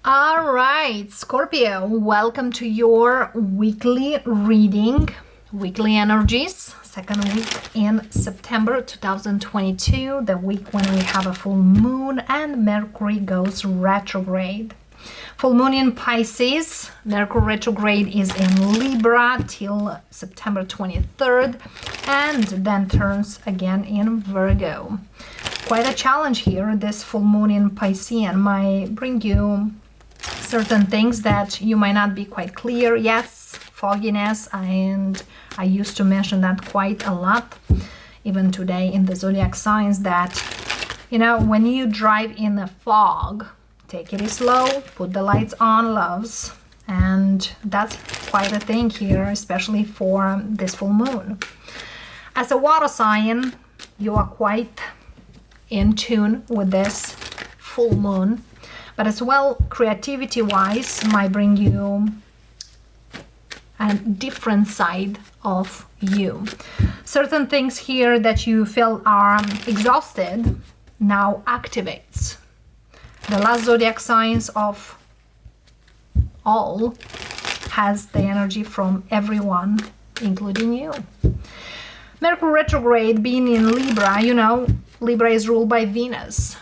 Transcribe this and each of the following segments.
All right, Scorpio, welcome to your weekly reading, weekly energies, second week in September 2022, the week when we have a full moon and Mercury goes retrograde. Full moon in Pisces, Mercury retrograde is in Libra till September 23rd and then turns again in Virgo. Quite a challenge here. This full moon in Piscean might bring you certain things that you might not be quite clear. Yes, fogginess, and I used to mention that quite a lot, even today in the zodiac signs, that, when you drive in a fog, take it slow, put the lights on, loves, and that's quite a thing here, especially for this full moon. As a water sign, you are quite in tune with this full moon. But as well, creativity-wise, might bring you a different side of you. Certain things here that you feel are exhausted now activates. The last zodiac signs of all has the energy from everyone, including you. Mercury retrograde being in Libra, Libra is ruled by Venus.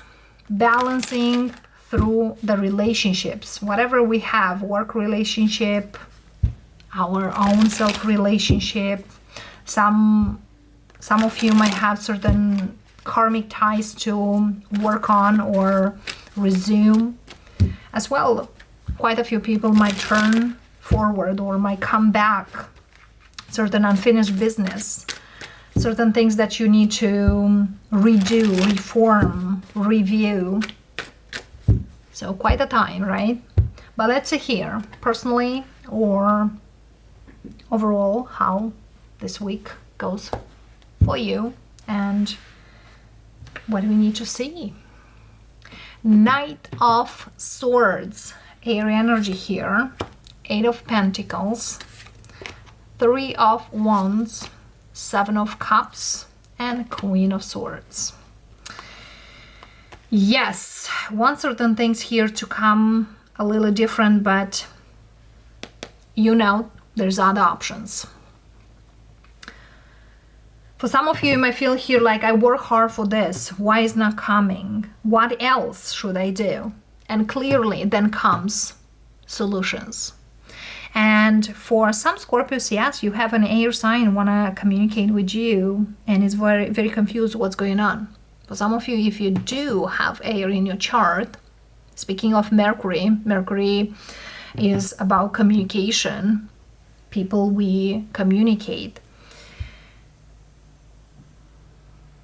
Balancing through the relationships, whatever we have, work relationship, our own self relationship. Some of you might have certain karmic ties to work on or resume. As well, quite a few people might turn forward or might come back. Certain unfinished business, certain things that you need to redo, reform, review. So quite a time, right? But let's see here, personally or overall, how this week goes for you and what we need to see. Knight of Swords, air energy here, Eight of Pentacles, Three of Wands, Seven of Cups, and Queen of Swords. Yes, want certain things here to come a little different, but there's other options. For some of you might feel here like, I work hard for this, why is not coming? What else should I do? And clearly then comes solutions. And for some Scorpios, yes, you have an air sign want to communicate with you and is very, very confused what's going on. For some of you, if you do have air in your chart, speaking of Mercury, Mercury is about communication, people we communicate.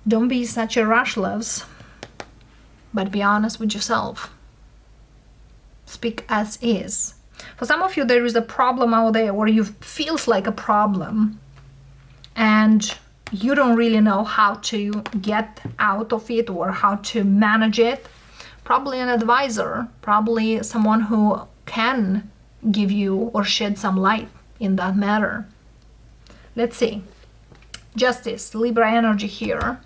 Don't be such a rush, loves, but be honest with yourself. Speak as is. For some of you, there is a problem out there where you feels like a problem and you don't really know how to get out of it or how to manage it. Probably an advisor, probably someone who can give you or shed some light in that matter. Let's see. Justice, Libra energy here.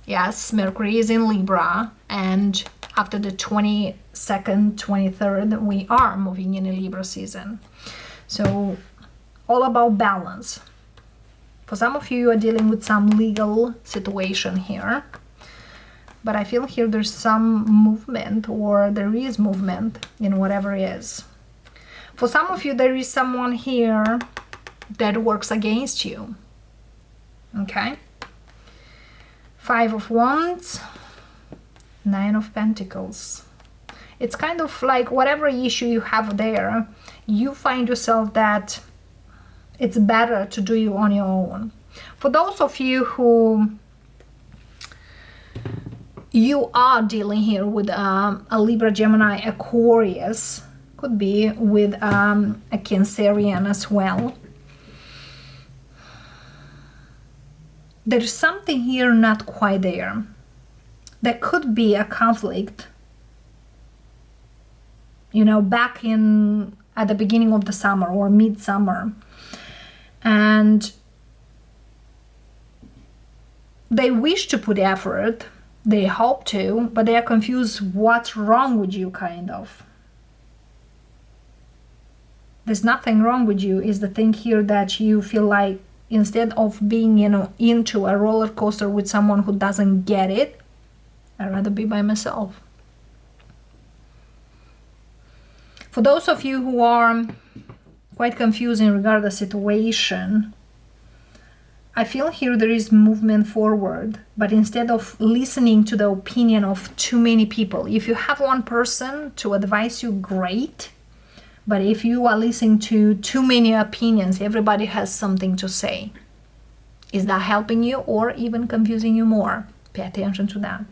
Yes, Mercury is in Libra, and after the 22nd, 23rd, we are moving in a Libra season. So all about balance. For some of you are dealing with some legal situation here, but I feel here there's some movement, or there is movement in whatever it is. For some of you, there is someone here that works against you. Okay? Five of Wands, Nine of Pentacles. It's kind of like whatever issue you have there, you find yourself that it's better to do you on your own. For those of you who you are dealing here with a Libra, Gemini, Aquarius, could be with a Cancerian as well. There's something here not quite there. There could be a conflict, back at the beginning of the summer or midsummer. And they wish to put effort, they hope to, but they are confused what's wrong with you, kind of. there's nothing wrong with you. Is the thing here that you feel like instead of being, you know, into a roller coaster with someone who doesn't get it, I'd rather be by myself. For those of you who are quite confused in regard to the situation, I feel here there is movement forward, but instead of listening to the opinion of too many people, if you have one person to advise you, great. But if you are listening to too many opinions, everybody has something to say. Is that helping you or even confusing you more? Pay attention to that.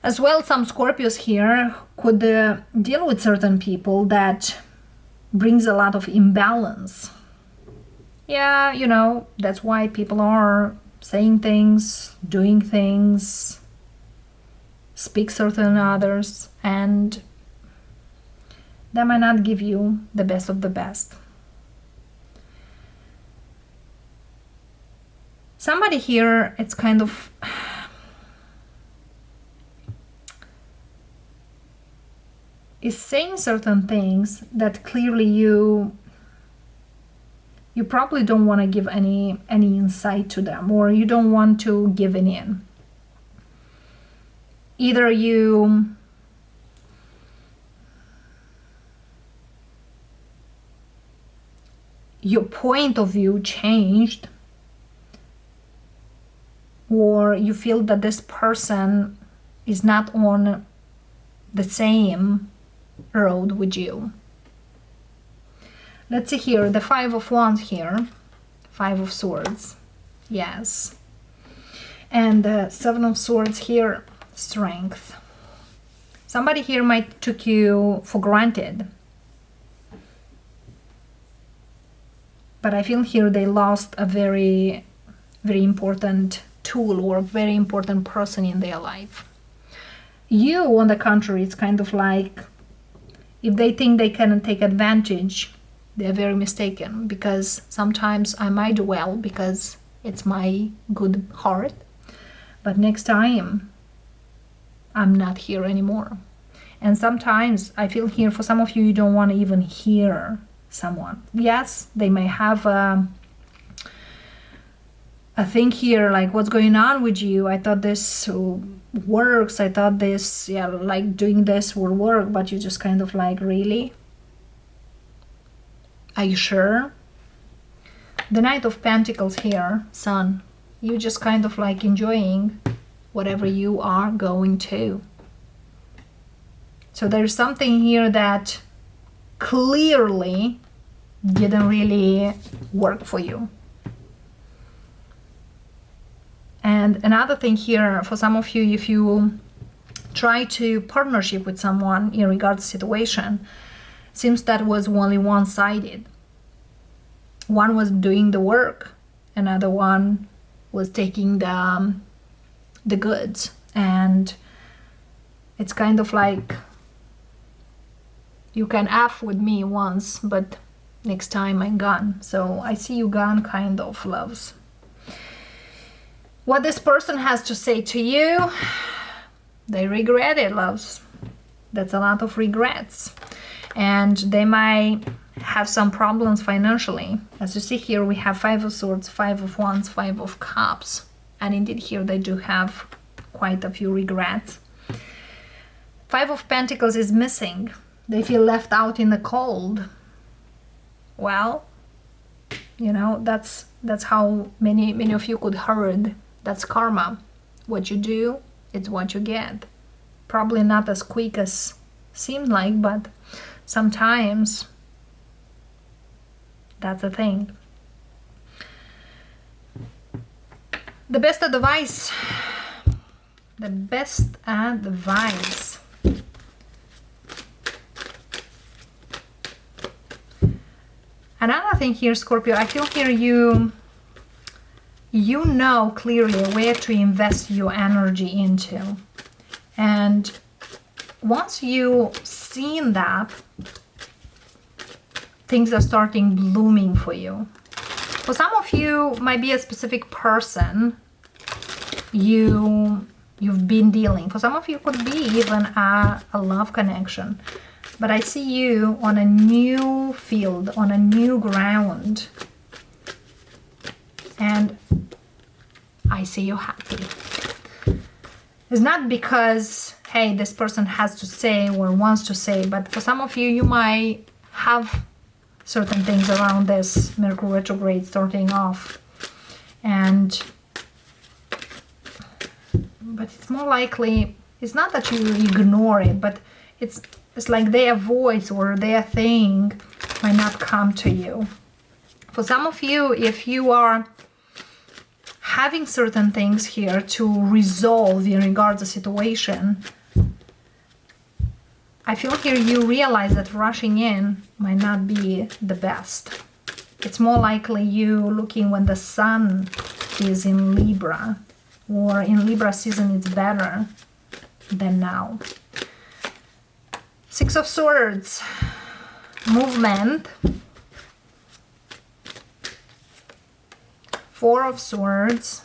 As well, some Scorpios here could deal with certain people that brings a lot of imbalance. Yeah, you know, that's why people are saying things, doing things, speak certain others, and that might not give you the best of the best. Somebody here, it's kind of is saying certain things that clearly you probably don't want to give any insight to them, or you don't want to give it in. Either your point of view changed, or you feel that this person is not on the same road with you. Let's see here, the Five of Wands here, Five of Swords, yes. And the Seven of Swords here, Strength. Somebody here might took you for granted. But I feel here they lost a very, very important tool or a very important person in their life. You, on the contrary, it's kind of like if they think they can take advantage, they're very mistaken, because sometimes I might do well because it's my good heart, but next time I'm not here anymore. And sometimes I feel here for some of you, you don't want to even hear someone. Yes, they may have a thing here like, what's going on with you? I thought this works. I thought this, yeah, like doing this will work, but you just kind of like, really? Are you sure? The Knight of Pentacles here, Sun, you just kind of like enjoying whatever you are going to. So there's something here that clearly didn't really work for you. And another thing here, for some of you, if you try to partnership with someone in regards to situation, seems that was only one-sided. One was doing the work, another one was taking the goods, and it's kind of like you can F with me once, but next time I'm gone. So I see you gone, kind of, loves. What this person has to say to you, they regret it, loves. That's a lot of regrets. And they might have some problems financially. As you see here, we have Five of Swords, Five of Wands, Five of Cups. And indeed here they do have quite a few regrets. Five of Pentacles is missing. They feel left out in the cold. Well, you know, that's how many of you could heard. That's karma. What you do, it's what you get. Probably not as quick as seems like, but sometimes that's a thing. The best advice. The best advice. Another thing here, Scorpio, I feel here you know clearly where to invest your energy into. And once you seen that, things are starting blooming for you. For some of you, might be a specific person you've been dealing. For some of you, could be even a love connection. but I see you on a new field, on a new ground, and I see you happy. It's not because, hey, this person has to say or wants to say, but for some of you, you might have certain things around this Mercury retrograde starting off, but it's more likely, it's not that you ignore it, but it's like their voice or their thing might not come to you. For some of you, if you are having certain things here to resolve in regards to situation, I feel here you realize that rushing in might not be the best. It's more likely you looking when the sun is in Libra, or in Libra season it's better than now. Six of Swords, movement. Four of Swords,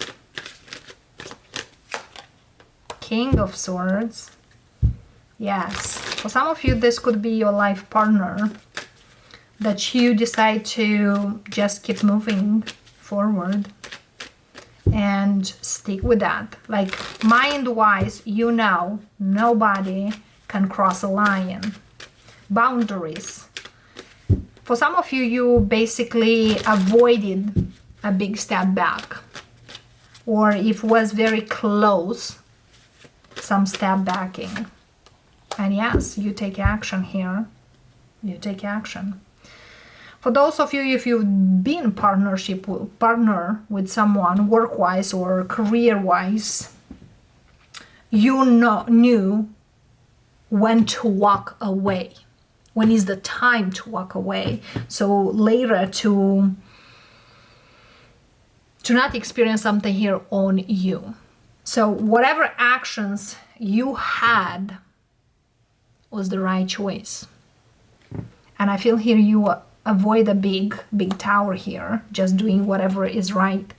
King of Swords. Yes, for some of you this could be your life partner that you decide to just keep moving forward and stick with that. Like mind-wise, you know, nobody can cross a line. Boundaries. For some of you, you basically avoided a big step back, or if was very close, some step backing. And yes, you take action here. You take action. For those of you, if you've been partner with someone work-wise or career-wise, you knew when to walk away. When is the time to walk away? So later to not experience something here on you. So whatever actions you had was the right choice. And I feel here you avoid a big tower here, just doing whatever is right.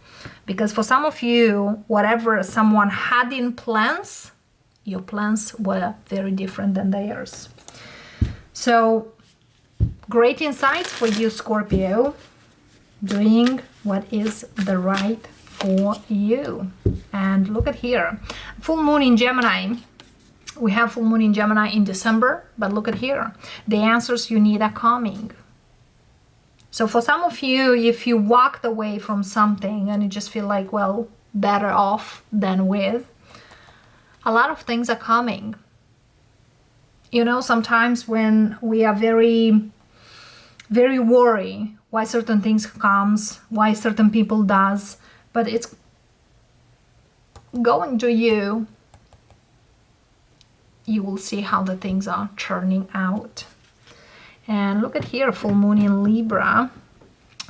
Because for some of you, whatever someone had in plans, your plans were very different than theirs. So great insights for you, Scorpio, doing what is the right for you. And look at here, full moon in Gemini. We have full moon in Gemini in December, but look at here, the answers you need are coming. So for some of you, if you walked away from something and you just feel like, well, better off than with, a lot of things are coming. You know, sometimes when we are very, very worried why certain things comes, why certain people does, but it's going to you, you will see how the things are churning out. And look at here, full moon in Libra.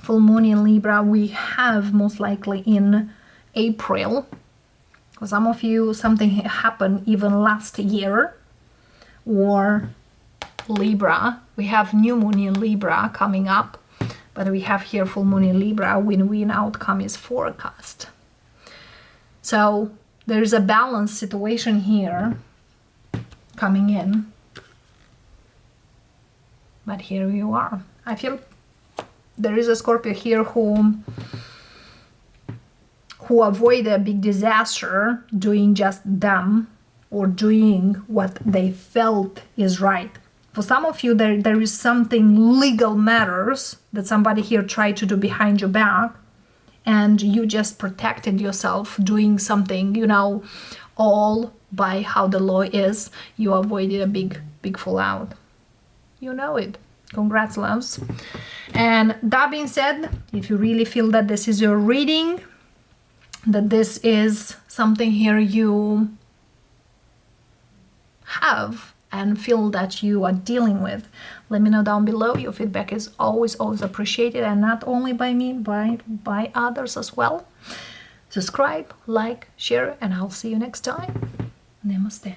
Full moon in Libra we have most likely in April. For some of you, something happened even last year. Or Libra, we have new moon in Libra coming up, but we have here full moon in Libra, win-win outcome is forecast. So there's a balanced situation here coming in. But here you are. I feel there is a Scorpio here who avoid a big disaster doing just them or doing what they felt is right. For some of you, there is something legal matters that somebody here tried to do behind your back, and you just protected yourself doing something, you know, all by how the law is. You avoided a big fallout. You know it. Congrats, loves. And that being said, if you really feel that this is your reading, that this is something here you have and feel that you are dealing with, let me know down below. Your feedback is always appreciated, and not only by me, by others as well. Subscribe, like, share, and I'll see you next time. Namaste.